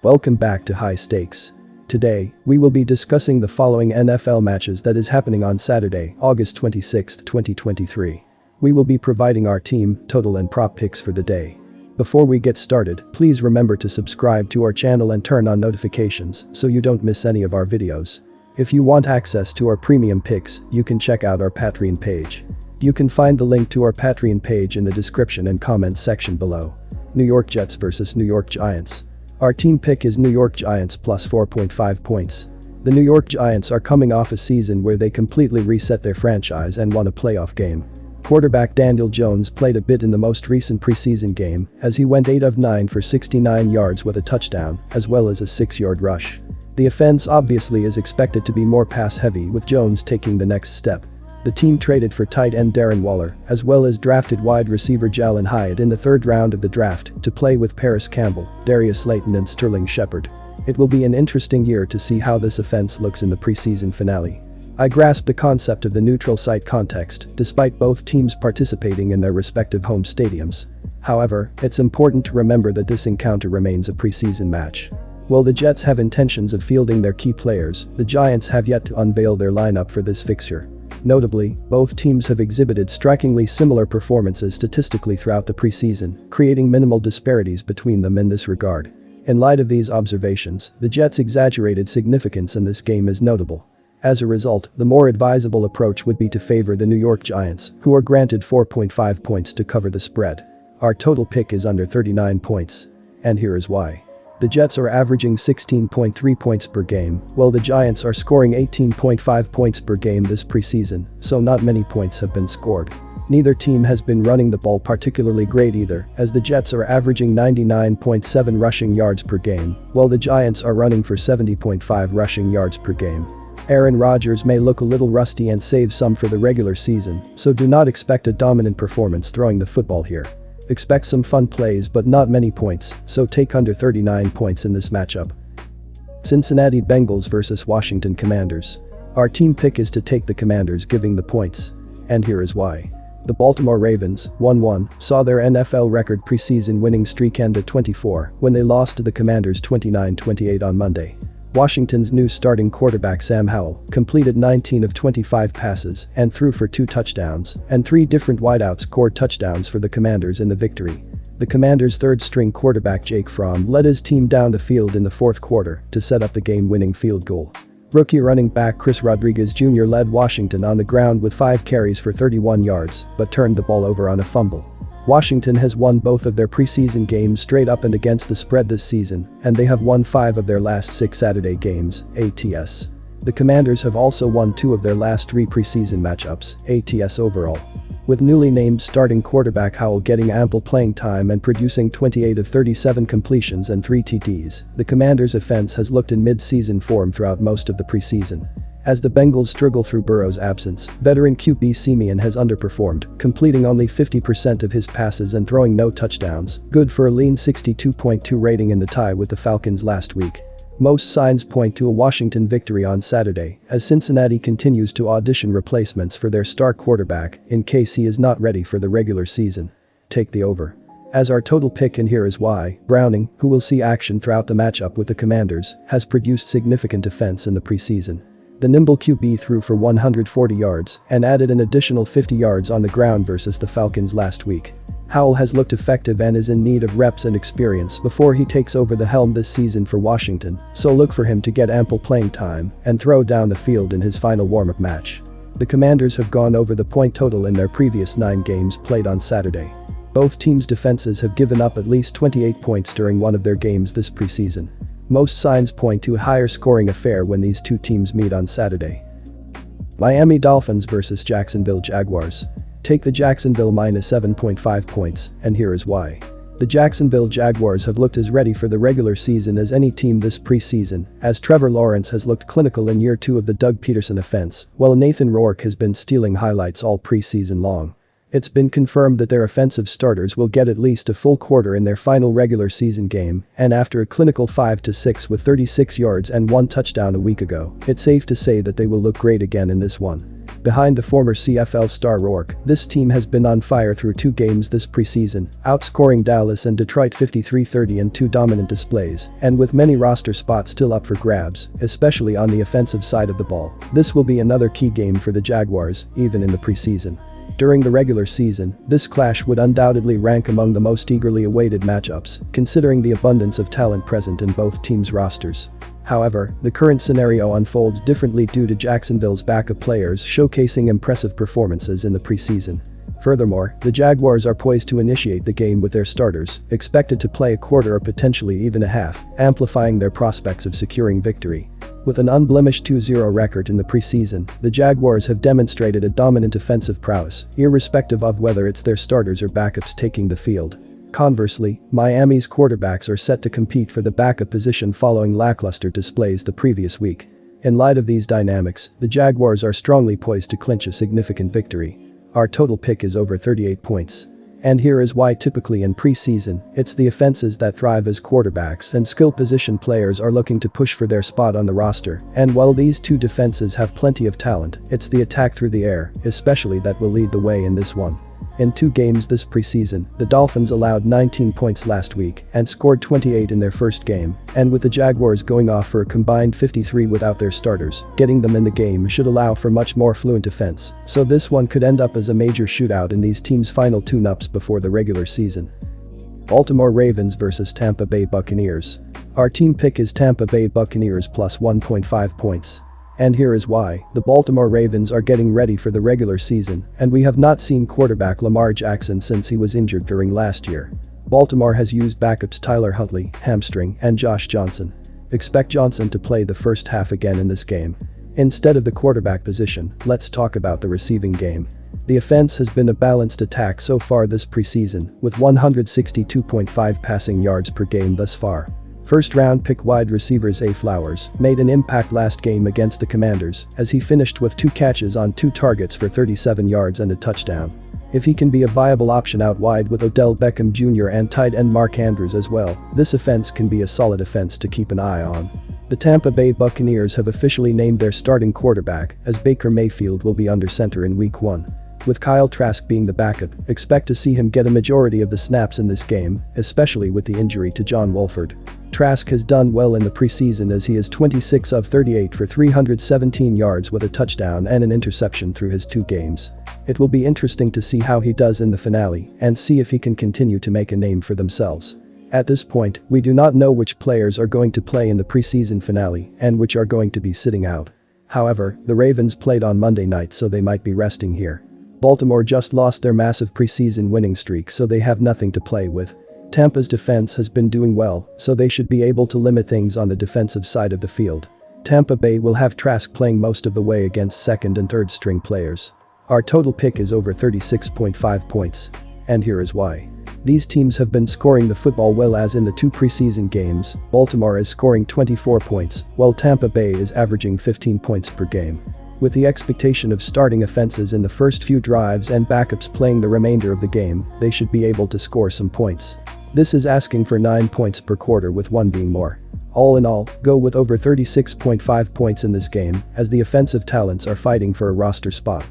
Welcome back to High Stakes. Today, we will be discussing the following NFL matches that is happening on Saturday, August 26, 2023. We will be providing our team, total and prop picks for the day. Before we get started, please remember to subscribe to our channel and turn on notifications so you don't miss any of our videos. If you want access to our premium picks, you can check out our Patreon page. You can find the link to our Patreon page in the description and comments section below. New York Jets vs New York Giants. Our team pick is New York Giants plus 4.5 points. The New York Giants are coming off a season where they completely reset their franchise and won a playoff game. Quarterback Daniel Jones played a bit in the most recent preseason game as he went 8 of 9 for 69 yards with a touchdown, as well as a 6-yard rush. The offense obviously is expected to be more pass-heavy with Jones taking the next step. The team traded for tight end Darren Waller, as well as drafted wide receiver Jalen Hyatt in the third round of the draft to play with Paris Campbell, Darius Slayton and Sterling Shepard. It will be an interesting year to see how this offense looks in the preseason finale. I grasp the concept of the neutral site context, despite both teams participating in their respective home stadiums. However, it's important to remember that this encounter remains a preseason match. While the Jets have intentions of fielding their key players, the Giants have yet to unveil their lineup for this fixture. Notably, both teams have exhibited strikingly similar performances statistically throughout the preseason, creating minimal disparities between them in this regard. In light of these observations, the Jets' exaggerated significance in this game is notable. As a result, the more advisable approach would be to favor the New York Giants, who are granted 4.5 points to cover the spread. Our total pick is under 39 points. And here is why. The Jets are averaging 16.3 points per game, while the Giants are scoring 18.5 points per game this preseason, so not many points have been scored. Neither team has been running the ball particularly great either, as the Jets are averaging 99.7 rushing yards per game, while the Giants are running for 70.5 rushing yards per game. Aaron Rodgers may look a little rusty and save some for the regular season, so do not expect a dominant performance throwing the football here. Expect some fun plays but not many points, so take under 39 points in this matchup. Cincinnati Bengals vs Washington Commanders. Our team pick is to take the Commanders giving the points. And here is why. The Baltimore Ravens, 1-1, saw their NFL record preseason winning streak end at 24 when they lost to the Commanders 29-28 on Monday. Washington's new starting quarterback Sam Howell completed 19 of 25 passes and threw for 2 touchdowns, and 3 different wideouts scored touchdowns for the Commanders in the victory. The Commanders' third-string quarterback Jake Fromm led his team down the field in the fourth quarter to set up the game-winning field goal. Rookie running back Chris Rodriguez Jr. led Washington on the ground with 5 carries for 31 yards, but turned the ball over on a fumble. Washington has won both of their preseason games straight up and against the spread this season, and they have won 5 of their last 6 Saturday games, ATS. The Commanders have also won 2 of their last 3 preseason matchups, ATS overall. With newly named starting quarterback Howell getting ample playing time and producing 28 of 37 completions and 3 TDs, the Commanders' offense has looked in mid-season form throughout most of the preseason. As the Bengals struggle through Burrow's absence, veteran QB Siemian has underperformed, completing only 50% of his passes and throwing no touchdowns, good for a lean 62.2 rating in the tie with the Falcons last week. Most signs point to a Washington victory on Saturday, as Cincinnati continues to audition replacements for their star quarterback in case he is not ready for the regular season. Take the over. As our total pick, and here is why. Browning, who will see action throughout the matchup with the Commanders, has produced significant offense in the preseason. The nimble QB threw for 140 yards and added an additional 50 yards on the ground versus the Falcons last week. Howell has looked effective and is in need of reps and experience before he takes over the helm this season for Washington, so look for him to get ample playing time and throw down the field in his final warm-up match. The Commanders have gone over the point total in their previous 9 games played on Saturday. Both teams' defenses have given up at least 28 points during one of their games this preseason. Most signs point to a higher scoring affair when these 2 teams meet on Saturday. Miami Dolphins vs Jacksonville Jaguars. Take the Jacksonville minus 7.5 points, and here is why. The Jacksonville Jaguars have looked as ready for the regular season as any team this preseason, as Trevor Lawrence has looked clinical in year 2 of the Doug Peterson offense, while Nathan Rourke has been stealing highlights all preseason long. It's been confirmed that their offensive starters will get at least a full quarter in their final regular season game, and after a clinical 5-6 with 36 yards and 1 touchdown a week ago, it's safe to say that they will look great again in this one. Behind the former CFL star Rourke, this team has been on fire through 2 games this preseason, outscoring Dallas and Detroit 53-30 in 2 dominant displays, and with many roster spots still up for grabs, especially on the offensive side of the ball. This will be another key game for the Jaguars, even in the preseason. During the regular season, this clash would undoubtedly rank among the most eagerly awaited matchups, considering the abundance of talent present in both teams' rosters. However, the current scenario unfolds differently due to Jacksonville's backup players showcasing impressive performances in the preseason. Furthermore, the Jaguars are poised to initiate the game with their starters, expected to play a quarter or potentially even a half, amplifying their prospects of securing victory. With an unblemished 2-0 record in the preseason, the Jaguars have demonstrated a dominant offensive prowess, irrespective of whether it's their starters or backups taking the field. Conversely, Miami's quarterbacks are set to compete for the backup position following lackluster displays the previous week. In light of these dynamics, the Jaguars are strongly poised to clinch a significant victory. Our total pick is over 38 points. And here is why. Typically in preseason, it's the offenses that thrive as quarterbacks and skill position players are looking to push for their spot on the roster, and while these 2 defenses have plenty of talent, it's the attack through the air, especially, that will lead the way in this one. In 2 games this preseason, the Dolphins allowed 19 points last week and scored 28 in their first game, and with the Jaguars going off for a combined 53 without their starters, getting them in the game should allow for much more fluent offense, so this one could end up as a major shootout in these teams' final tune-ups before the regular season. Baltimore Ravens vs Tampa Bay Buccaneers. Our team pick is Tampa Bay Buccaneers plus 1.5 points. And here is why. The Baltimore Ravens are getting ready for the regular season, and we have not seen quarterback Lamar Jackson since he was injured during last year. Baltimore has used backups Tyler Huntley, hamstring, and Josh Johnson. Expect Johnson to play the first half again in this game. Instead of the quarterback position, let's talk about the receiving game. The offense has been a balanced attack so far this preseason, with 162.5 passing yards per game thus far. First-round pick wide receiver Zay Flowers made an impact last game against the Commanders as he finished with 2 catches on 2 targets for 37 yards and a touchdown. If he can be a viable option out wide with Odell Beckham Jr. and tight end Mark Andrews as well, this offense can be a solid offense to keep an eye on. The Tampa Bay Buccaneers have officially named their starting quarterback, as Baker Mayfield will be under center in Week 1. With Kyle Trask being the backup, expect to see him get a majority of the snaps in this game, especially with the injury to John Wolford. Trask has done well in the preseason as he is 26 of 38 for 317 yards with a touchdown and an interception through his 2 games. It will be interesting to see how he does in the finale and see if he can continue to make a name for themselves. At this point, we do not know which players are going to play in the preseason finale and which are going to be sitting out. However, the Ravens played on Monday night, so they might be resting here. Baltimore just lost their massive preseason winning streak, so they have nothing to play with. Tampa's defense has been doing well, so they should be able to limit things on the defensive side of the field. Tampa Bay will have Trask playing most of the way against second and third string players. Our total pick is over 36.5 points. And here is why. These teams have been scoring the football well, as in the 2 preseason games, Baltimore is scoring 24 points, while Tampa Bay is averaging 15 points per game. With the expectation of starting offenses in the first few drives and backups playing the remainder of the game, they should be able to score some points. This is asking for 9 points per quarter, with 1 being more. All in all, go with over 36.5 points in this game, as the offensive talents are fighting for a roster spot.